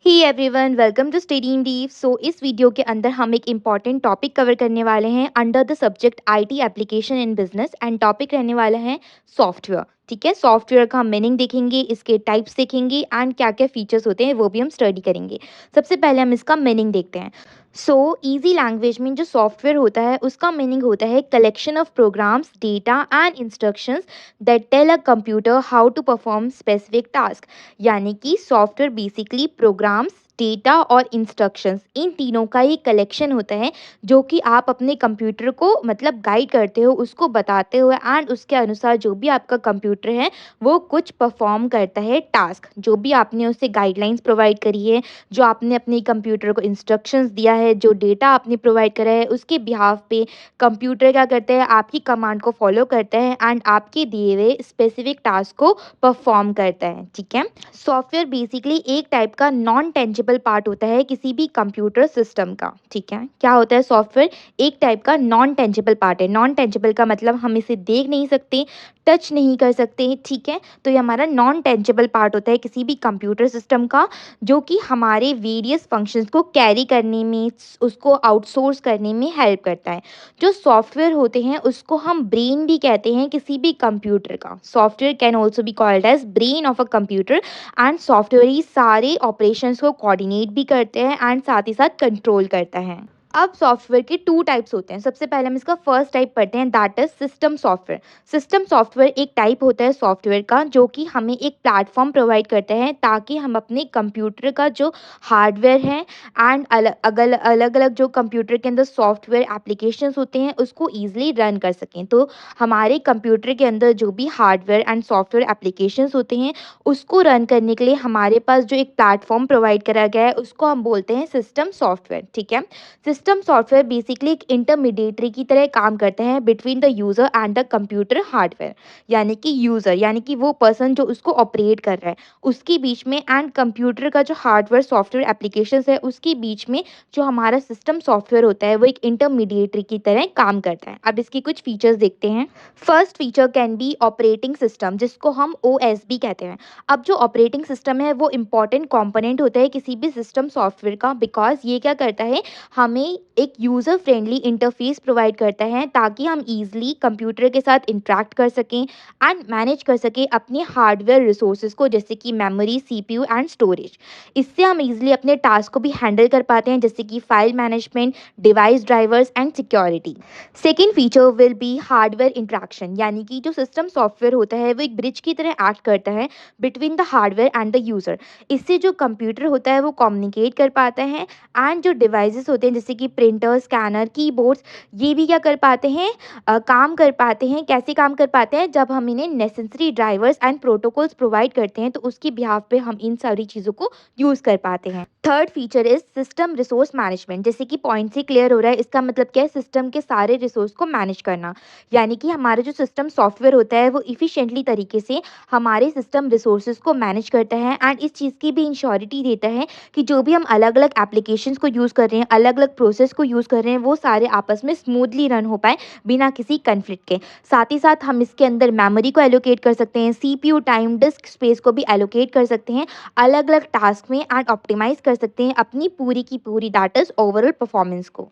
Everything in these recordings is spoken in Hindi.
He everyone welcome to study in deep. So इस वीडियो के अंदर हम एक इम्पॉर्टेंट टॉपिक कवर करने वाले हैं under the subject IT application in business and topic रहने वाला है सॉफ्टवेयर। ठीक है, सॉफ्टवेयर का हम मीनिंग देखेंगे, इसके टाइप्स देखेंगे एंड क्या क्या फीचर्स होते हैं वो भी हम स्टडी करेंगे। सबसे पहले हम इसका मीनिंग देखते हैं। सो इजी लैंग्वेज में जो सॉफ्टवेयर होता है उसका मीनिंग होता है collection of programs, data and instructions that tell a computer how to perform specific task. यानी कि सॉफ्टवेयर बेसिकली प्रोग्राम्स, डेटा और इंस्ट्रक्शंस इन तीनों का ही कलेक्शन होता है जो कि आप अपने कंप्यूटर को मतलब गाइड करते हो, उसको बताते हो एंड उसके अनुसार जो भी आपका कंप्यूटर है वो कुछ परफॉर्म करता है टास्क। जो भी आपने उसे गाइडलाइंस प्रोवाइड करी है, जो आपने अपने कंप्यूटर को इंस्ट्रक्शंस दिया है, जो डेटा आपने प्रोवाइड करा है, उसके बिहाफ पे कंप्यूटर क्या करता है, आपकी कमांड को फॉलो करता है एंड आपके दिए हुए स्पेसिफिक टास्क को परफॉर्म करता है। ठीक है, सॉफ्टवेयर बेसिकली एक टाइप का नॉन टेंजिबल पार्ट होता है किसी भी कंप्यूटर सिस्टम का। ठीक है, क्या होता है सॉफ्टवेयर? एक टाइप का नॉन टेंजिबल पार्ट है। नॉन टेंजिबल का मतलब हम इसे देख नहीं सकते, टच नहीं कर सकते। ठीक है, तो ये हमारा नॉन टेंजिबल पार्ट होता है किसी भी कंप्यूटर सिस्टम का, जो कि हमारे वेरियस फंक्शंस को कैरी करने में, उसको आउटसोर्स करने में हेल्प करता है। जो सॉफ्टवेयर होते हैं उसको हम ब्रेन भी कहते हैं किसी भी कंप्यूटर का। Software can also be called as brain of a computer and software ही सारे ऑपरेशंस को कोऑर्डिनेट भी करते हैं एंड साथ ही साथ कंट्रोल करता है। अब सॉफ्टवेयर के टू टाइप्स होते हैं। सबसे पहले हम इसका फर्स्ट टाइप पढ़ते हैं, that is system software. System software एक टाइप होता है सॉफ्टवेयर का जो कि हमें एक प्लेटफॉर्म प्रोवाइड करता है ताकि हम अपने कंप्यूटर का जो हार्डवेयर है एंड अलग अलग जो कंप्यूटर के अंदर सॉफ्टवेयर एप्लीकेशंस होते हैं उसको ईजिली रन कर सकें। तो हमारे कंप्यूटर के अंदर जो भी हार्डवेयर एंड सॉफ्टवेयर एप्लीकेशंस होते हैं उसको रन करने के लिए हमारे पास जो एक प्लेटफॉर्म प्रोवाइड करा गया है उसको हम बोलते हैं सिस्टम सॉफ्टवेयर। ठीक है, सिस्टम सॉफ्टवेयर बेसिकली एक इंटरमीडिएटरी की तरह काम करते हैं between the user and the computer hardware. यानी कि यूज़र यानी कि वो पर्सन जो उसको ऑपरेट कर रहा है उसके बीच में एंड कंप्यूटर का जो हार्डवेयर सॉफ्टवेयर एप्लीकेशंस है उसके बीच में जो हमारा सिस्टम सॉफ्टवेयर होता है वो एक इंटरमीडिएटरी की तरह काम करता है। अब इसके कुछ फीचर्स देखते हैं। First feature can be operating system, जिसको हम OS भी कहते हैं। अब जो ऑपरेटिंग सिस्टम है वो इम्पॉर्टेंट कंपोनेंट होता है किसी भी सिस्टम सॉफ्टवेयर का, बिकॉज ये क्या करता है, हमें एक यूज़र फ्रेंडली इंटरफेस प्रोवाइड करता है ताकि हम इजीली कंप्यूटर के साथ इंटरेक्ट कर सकें एंड मैनेज कर सकें अपने हार्डवेयर रिसोर्सेज को, जैसे कि मेमोरी, CPU एंड स्टोरेज। इससे हम इजीली अपने टास्क को भी हैंडल कर पाते हैं, जैसे कि file management, device drivers and security. Second feature will B hardware interaction, यानी कि जो सिस्टम सॉफ्टवेयर होता है वो एक ब्रिज की तरह एक्ट करता है between the hardware and the user. इससे जो कंप्यूटर होता है वो कम्युनिकेट कर पाता है एंड जो डिवाइसेस होते हैं जैसे कि प्रिंटर, स्कैनर, कीबोर्ड्स, ये भी क्या कर पाते हैं, काम कर पाते हैं। कैसे काम कर पाते हैं? जब हम इन्हें necessary drivers and protocols provide करते हैं तो उसके बिहाफ पे हम इन सारी चीज़ों को यूज़ कर पाते हैं। Third feature is system resource management. जैसे कि पॉइंट से क्लियर हो रहा है, इसका मतलब क्या है? सिस्टम के सारे रिसोर्स को मैनेज करना। यानी कि हमारा जो सिस्टम सॉफ्टवेयर होता है वो इफिशिएंटली तरीके से हमारे सिस्टम रिसोर्सेज को मैनेज करता है एंड इस चीज़ की भी इंश्योरिटी देता है कि जो भी हम अलग अलग एप्लीकेशंस को यूज़ कर रहे हैं, अलग अलग प्रोसेस को यूज़ कर रहे हैं, वो सारे आपस में स्मूथली रन हो पाए बिना किसी कन्फ्लिक्ट के। साथ ही साथ हम इसके अंदर मेमोरी को एलोकेट कर सकते हैं, CPU टाइम, डिस्क स्पेस को भी एलोकेट कर सकते हैं अलग अलग टास्क में एंड ऑप्टिमाइज कर सकते हैं अपनी पूरी की पूरी दैट इज ओवरऑल परफॉर्मेंस को।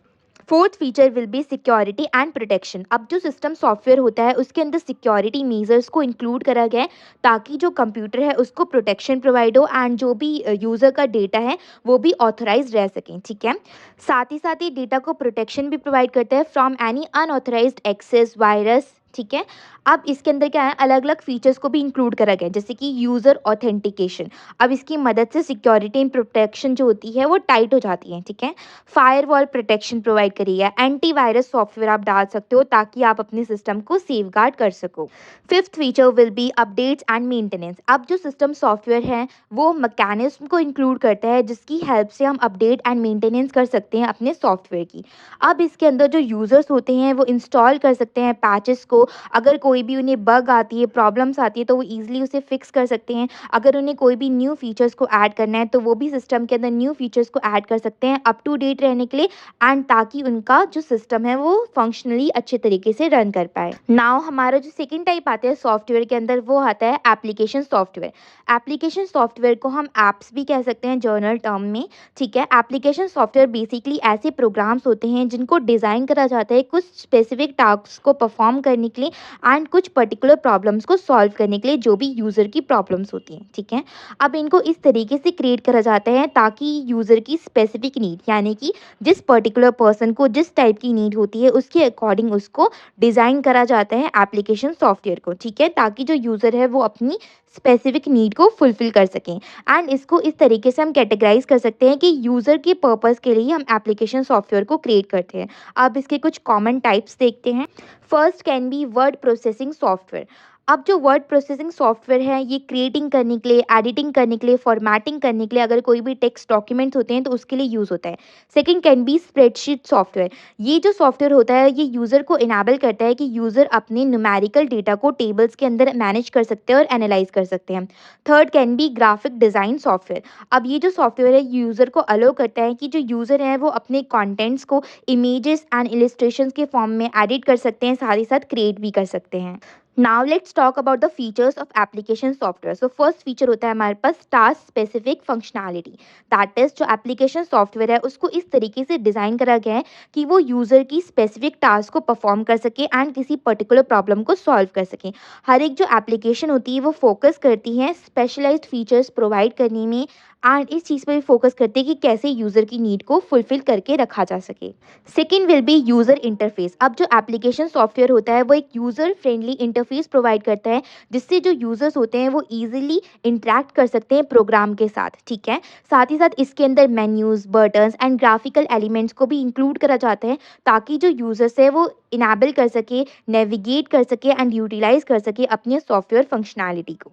Fourth feature will B security and protection. अब जो सिस्टम सॉफ्टवेयर होता है उसके अंदर सिक्योरिटी मेजर्स को इंक्लूड करा गया है ताकि जो कंप्यूटर है उसको प्रोटेक्शन प्रोवाइड हो एंड जो भी यूज़र का डेटा है वो भी ऑथराइज रह सकें। ठीक है, साथ ही डेटा को प्रोटेक्शन भी प्रोवाइड करता है from any unauthorised access, virus. ठीक है, अब इसके अंदर क्या है, अलग अलग फीचर्स को भी इंक्लूड करा गया है जैसे कि यूज़र ऑथेंटिकेशन। अब इसकी मदद से सिक्योरिटी एंड प्रोटेक्शन जो होती है वो टाइट हो जाती है। ठीक है, फायरवॉल प्रोटेक्शन प्रोवाइड करी है, एंटीवायरस सॉफ्टवेयर आप डाल सकते हो ताकि आप अपने सिस्टम को सेफगार्ड कर सको। Fifth feature will B updates and maintenance. अब जो सिस्टम सॉफ्टवेयर है वो मैकेनिज्म को इंक्लूड करता है जिसकी हेल्प से हम अपडेट एंड मेंटेनेंस कर सकते हैं अपने सॉफ्टवेयर की। अब इसके अंदर जो यूज़र्स होते हैं वो इंस्टॉल कर सकते हैं पैचेस को तो अगर कोई भी उन्हें बग आती है, प्रॉब्लम्स आती है तो वो ईज़िली उसे फिक्स कर सकते हैं। अगर उन्हें कोई भी न्यू फीचर्स को ऐड करना है तो वो भी सिस्टम के अंदर न्यू फीचर्स को ऐड कर सकते हैं अप टू डेट रहने के लिए एंड ताकि उनका जो सिस्टम है वो फंक्शनली अच्छे तरीके से रन कर पाए। नाउ हमारा जो सेकंड टाइप आता है सॉफ्टवेयर के अंदर वो आता है एप्लीकेशन सॉफ्टवेयर। एप्लीकेशन सॉफ्टवेयर को हम ऐप्स भी कह सकते हैं जर्नल टर्म में, ठीक है। एप्लीकेशन सॉफ्टवेयर बेसिकली ऐसे प्रोग्राम्स होते हैं जिनको डिज़ाइन करा जाता है कुछ स्पेसिफिक टास्क को परफॉर्म करने के लिए एंड कुछ पर्टिकुलर प्रॉब्लम्स को सॉल्व करने के लिए जो भी यूज़र की प्रॉब्लम्स होती हैं, ठीक है। अब इनको इस तरीके से क्रिएट करा जाता है ताकि यूज़र की स्पेसिफिक नीड यानी कि जिस पर्टिकुलर पर्सन को जिस टाइप की नीड होती है उसके अकॉर्डिंग उसको डिज़ाइन करा जाता है एप्लीकेशन सॉफ्टवेयर को, ठीक है, ताकि जो यूज़र है वो अपनी स्पेसिफिक नीड को फुलफ़िल कर सकें। एंड इसको इस तरीके से हम कैटेगराइज़ कर सकते हैं कि यूज़र के पर्पज़ के लिए हम एप्लीकेशन सॉफ्टवेयर को क्रिएट करते हैं। अब इसके कुछ कॉमन टाइप्स देखते हैं। First can be word processing software. अब जो वर्ड प्रोसेसिंग सॉफ्टवेयर है ये क्रिएटिंग करने के लिए, एडिटिंग करने के लिए, फॉर्मेटिंग करने के लिए, अगर कोई भी टेक्स्ट डॉक्यूमेंट्स होते हैं तो उसके लिए यूज़ होता है। Second can be spreadsheet software. ये जो सॉफ्टवेयर होता है ये यूज़र को इनेबल करता है कि यूज़र अपने न्यूमेरिकल डेटा को टेबल्स के अंदर मैनेज कर सकते हैं और एनालाइज कर सकते हैं। Third can be graphic design software. अब ये जो सॉफ्टवेयर है यूज़र को अलो करता है कि जो यूज़र है वो अपने कंटेंट्स को इमेजेस एंड इलस्ट्रेशंस के फॉर्म में एडिट कर सकते हैं, साथ ही साथ क्रिएट भी कर सकते हैं। Now let's talk about the features of application software. So first feature होता है हमारे पास task specific functionality. That is जो एप्लीकेशन सॉफ्टवेयर है उसको इस तरीके से डिज़ाइन करा गया है कि वो यूज़र की स्पेसिफिक टास्क को परफॉर्म कर सके एंड किसी पर्टिकुलर प्रॉब्लम को सॉल्व कर सके। हर एक जो एप्लीकेशन होती है वो फोकस करती है स्पेशलाइज्ड फीचर्स प्रोवाइड करने में एंड इस चीज़ पर भी फोकस करते हैं कि कैसे यूज़र की नीड को फुलफिल करके रखा जा सके। Second will be user interface. अब जो एप्लीकेशन सॉफ्टवेयर होता है वो एक यूज़र फ्रेंडली इंटरफेस प्रोवाइड करता है जिससे जो यूज़र्स होते हैं वो ईजिली इंटरेक्ट कर सकते हैं प्रोग्राम के साथ, ठीक है। साथ ही साथ इसके अंदर menus, buttons and graphical elements को भी इंक्लूड करा जाता है ताकि जो यूज़र्स है वो इनेबल कर सके, नेविगेट कर सके एंड यूटिलाइज कर सके अपने सॉफ्टवेयर फंक्शनैलिटी को।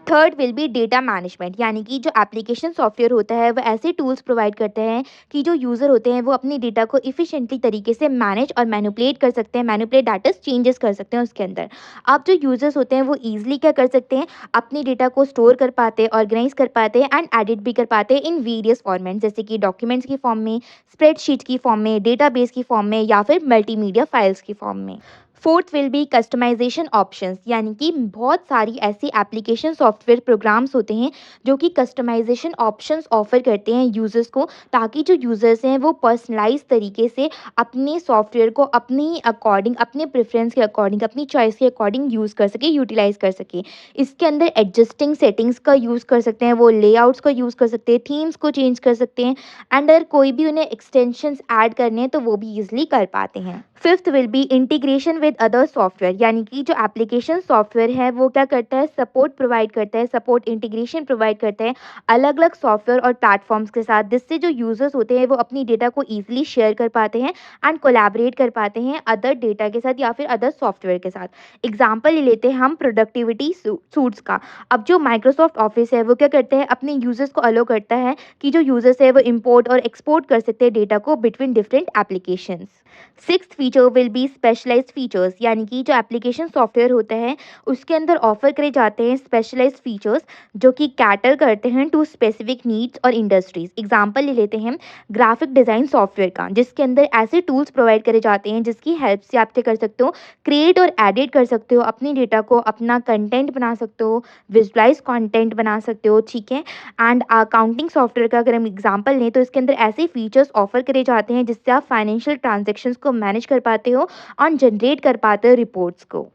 Third will be data management, यानी कि जो एप्लीकेशन सॉफ्टवेयर होता है वो ऐसे टूल्स प्रोवाइड करते हैं कि जो यूज़र होते हैं वो अपने डेटा को इफ़िशिएंटली तरीके से मैनेज और मैनिपुलेट कर सकते हैं, मैनिपुलेट दैट इज़ चेंजेस कर सकते हैं उसके अंदर। अब जो यूज़र्स होते हैं वो ईज़िली क्या कर सकते हैं, अपने डेटा को स्टोर कर पाते हैं, ऑर्गेनाइज कर पाते हैं एंड एडिट भी कर पाते हैं इन वेरियस फॉर्मेट, जैसे कि डॉक्यूमेंट्स की फॉर्म में, स्प्रेडशीट की फॉर्म में, डेटाबेस की फॉर्म में या फिर मल्टीमीडिया फाइल्स की फॉर्म में। Fourth will be customisation options, यानी कि बहुत सारी ऐसी एप्लीकेशन सॉफ्टवेयर प्रोग्राम्स होते हैं जो कि कस्टमाइजेशन ऑप्शंस ऑफर करते हैं यूज़र्स को ताकि जो यूज़र्स हैं वो पर्सनलाइज तरीके से अपने सॉफ्टवेयर को अपने अकॉर्डिंग, अपने प्रेफरेंस के अकॉर्डिंग, अपनी चॉइस के अकॉर्डिंग यूज़ कर सके, यूटिलाइज कर सके। इसके अंदर एडजस्टिंग सेटिंग्स का यूज़ कर सकते हैं, वो लेआउट्स का यूज़ कर सकते हैं, थीम्स को चेंज कर सकते हैं एंड अगर कोई भी उन्हें एक्सटेंशंस ऐड करने हैं तो वो भी ईजिली कर पाते हैं। Fifth will be integration with other software, यानी कि जो एप्लीकेशन सॉफ्टवेयर है वो क्या करता है, सपोर्ट प्रोवाइड करता है, सपोर्ट इंटीग्रेशन प्रोवाइड करता है अलग अलग सॉफ्टवेयर और प्लेटफॉर्म्स के साथ, जिससे जो यूज़र्स होते हैं वो अपनी डेटा को ईजिली शेयर कर पाते हैं एंड कोलैबोरेट कर पाते हैं अदर डेटा के साथ या फिर अदर सॉफ्टवेयर के साथ। एग्जाम्पल ले लेते हैं हम प्रोडक्टिविटी सूट्स का। अब जो माइक्रोसॉफ्ट ऑफिस है वो क्या करते हैं, अपने यूज़र्स को अलो करता है कि जो यूज़र्स है वो इम्पोर्ट और एक्सपोर्ट कर सकते हैं डेटा को between different applications. Sixth feature will be specialised features, यानी कि जो एप्लीकेशन सॉफ्टवेयर होता है उसके अंदर ऑफर करे जाते हैं स्पेशलाइज्ड फीचर्स जो कि कैटर करते हैं टू स्पेसिफिक नीड्स और इंडस्ट्रीज। एग्जांपल ले लेते हैं ग्राफिक डिज़ाइन सॉफ्टवेयर का, जिसके अंदर ऐसे टूल्स प्रोवाइड करे जाते हैं जिसकी हेल्प से आप क्या कर सकते हो, क्रिएट और एडिट कर सकते हो अपनी डेटा को, अपना कंटेंट बना सकते हो, विजुअलाइज कंटेंट बना सकते हो, ठीक है। एंड अकाउंटिंग सॉफ्टवेयर का अगर हम एग्जांपल लें तो इसके अंदर ऐसे फीचर्स ऑफर करे जाते हैं जिससे आप फाइनेंशियल ट्रांजेक्शन्स को मैनेज कर पाते हो और जनरेट कर पाते हो रिपोर्ट्स को।